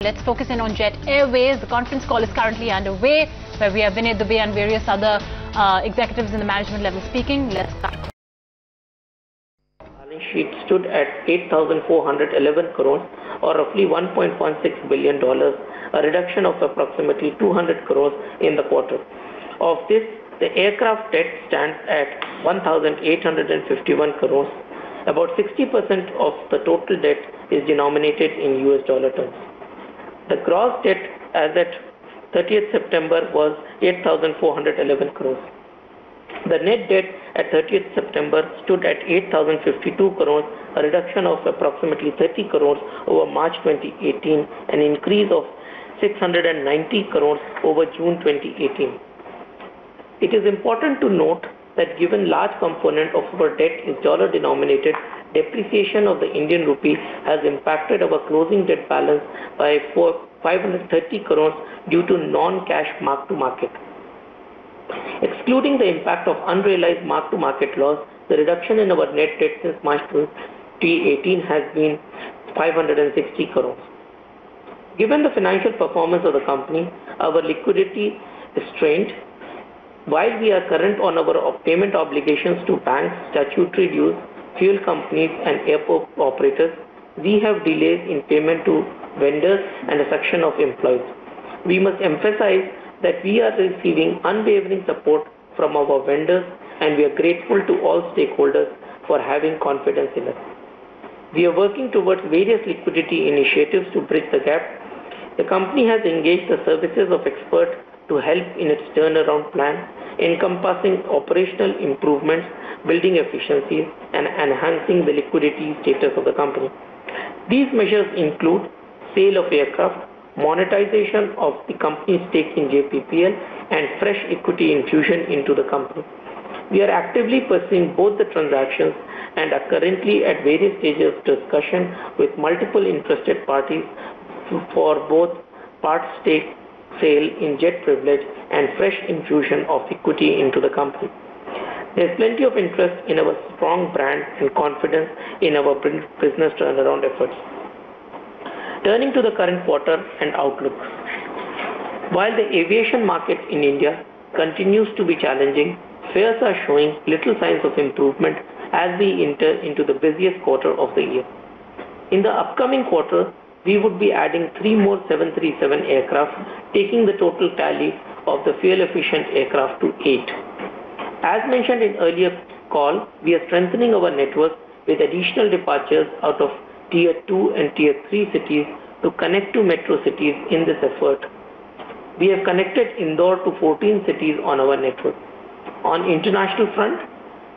Let's focus in on Jet Airways. The conference call is currently underway, where we have Vinay Dube and various other executives in the management level speaking. Let's start. Balance sheet stood at 8,411 crores, or roughly $1.16 billion, a reduction of approximately 200 crores in the quarter. Of this, the aircraft debt stands at 1,851 crores. About 60% of the total debt is denominated in US dollar terms. The gross debt as at 30th September was 8,411 crores. The net debt at 30th September stood at 8,052 crores, a reduction of approximately 30 crores over March 2018, an increase of 690 crores over June 2018. It is important to note that given large component of our debt is dollar denominated, depreciation of the Indian rupee has impacted our closing debt balance by 530 crores due to non-cash mark-to-market. Excluding the impact of unrealized mark-to-market loss, the reduction in our net debt since March 2018 has been 560 crores. Given the financial performance of the company, our liquidity is strained. While we are current on our payment obligations to banks, statutory dues, fuel companies and airport operators, we have delays in payment to vendors and a section of employees. We must emphasize that we are receiving unwavering support from our vendors, and we are grateful to all stakeholders for having confidence in us. We are working towards various liquidity initiatives to bridge the gap. The company has engaged the services of experts to help in its turnaround plan, encompassing operational improvements, building efficiencies, and enhancing the liquidity status of the company. These measures include sale of aircraft, monetization of the company's stake in JPPL, and fresh equity infusion into the company. We are actively pursuing both the transactions and are currently at various stages of discussion with multiple interested parties for both part stake sale in jet privilege and fresh infusion of equity into the company. There is plenty of interest in our strong brand and confidence in our business turnaround efforts. Turning to the current quarter and outlook. While the aviation market in India continues to be challenging, fares are showing little signs of improvement as we enter into the busiest quarter of the year. In the upcoming quarter, we would be adding 3 more 737 aircraft, taking the total tally of the fuel-efficient aircraft to 8. As mentioned in earlier call, we are strengthening our network with additional departures out of Tier 2 and Tier 3 cities to connect to metro cities in this effort. We have connected Indore to 14 cities on our network. On international front,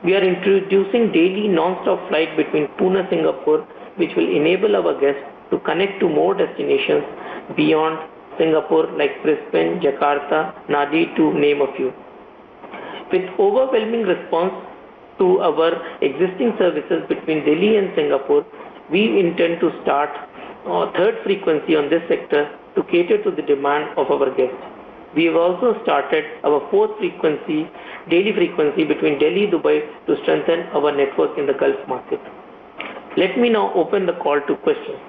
we are introducing daily non-stop flight between Pune, Singapore, which will enable our guests to connect to more destinations beyond Singapore like Brisbane, Jakarta, Nadi, to name a few. With overwhelming response to our existing services between Delhi and Singapore, we intend to start a third frequency on this sector to cater to the demand of our guests. We have also started our fourth daily frequency between Delhi and Dubai to strengthen our network in the Gulf market. Let me now open the call to questions.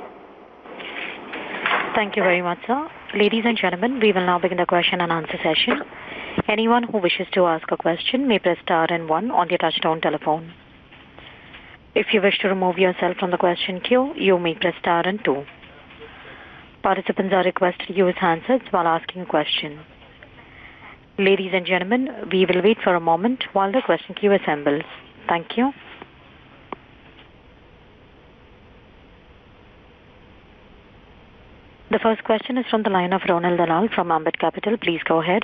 Thank you very much, sir. Ladies and gentlemen, we will now begin the question and answer session. Anyone who wishes to ask a question may press star and 1 on their touchtone telephone. If you wish to remove yourself from the question queue, you may press star and 2. Participants are requested to use handsets while asking a question. Ladies and gentlemen, we will wait for a moment while the question queue assembles. Thank you. The first question is from the line of Ronald Dalal from Ambit Capital. Please go ahead.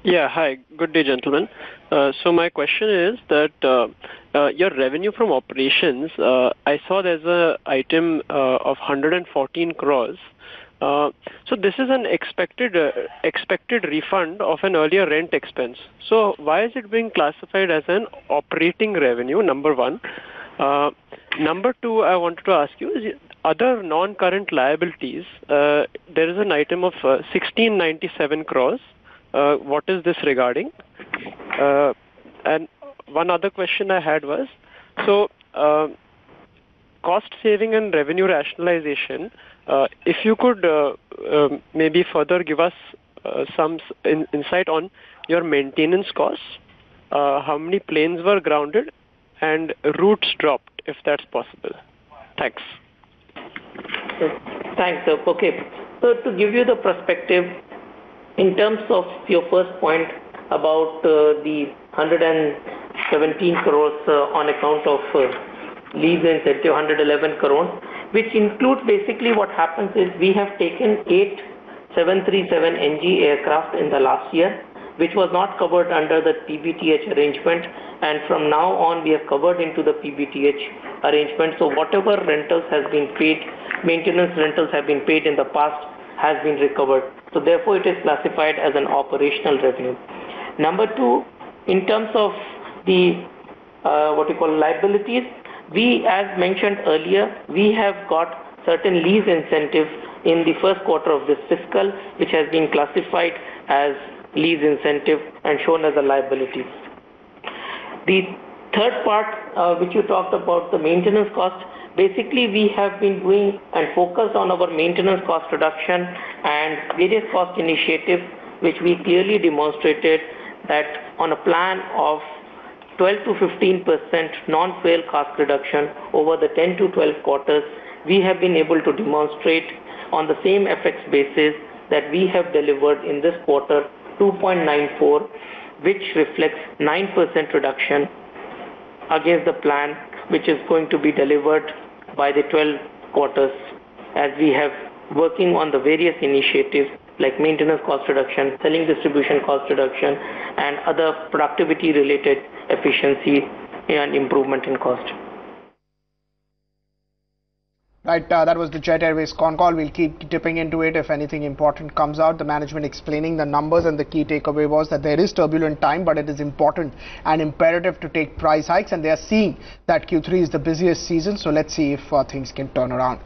Yeah, hi. Good day, gentlemen. So my question is that your revenue from operations, I saw there's an item of 114 crores. So this is an expected refund of an earlier rent expense. So why is it being classified as an operating revenue, number one? Number two, I wanted to ask you, is other non-current liabilities, there is an item of 1697 crores. What is this regarding? And one other question I had was, so cost saving and revenue rationalization, If you could maybe further give us some insight on your maintenance costs, how many planes were grounded and routes dropped, if that's possible. Thanks. Thanks, sir. Okay. So to give you the perspective, in terms of your first point about the 117 crores on account of lease incentive, 111 crores, which includes basically what happens is we have taken 8 737NG aircraft in the last year, which was not covered under the PBTH arrangement, and from now on we have covered into the PBTH arrangement. So whatever rentals has been paid, maintenance rentals have been paid in the past, has been recovered. So therefore it is classified as an operational revenue. Number two, in terms of the liabilities, we, as mentioned earlier, we have got certain lease incentives in the first quarter of this fiscal, which has been classified as lease incentive and shown as a liability. The third part, which you talked about, the maintenance cost, basically we have been doing and focused on our maintenance cost reduction and various cost initiatives, which we clearly demonstrated that on a plan of 12 to 15% non-fuel cost reduction over the 10 to 12 quarters, we have been able to demonstrate on the same FX basis that we have delivered in this quarter 2.94, which reflects 9% reduction against the plan, which is going to be delivered by the 12 quarters, as we have working on the various initiatives like maintenance cost reduction, selling distribution cost reduction, and other productivity related efficiency and improvement in cost. Right, that was the Jet Airways con call. We'll keep dipping into it if anything important comes out. The management explaining the numbers, and the key takeaway was that there is turbulent time, but it is important and imperative to take price hikes, and they are seeing that Q3 is the busiest season. So let's see if things can turn around.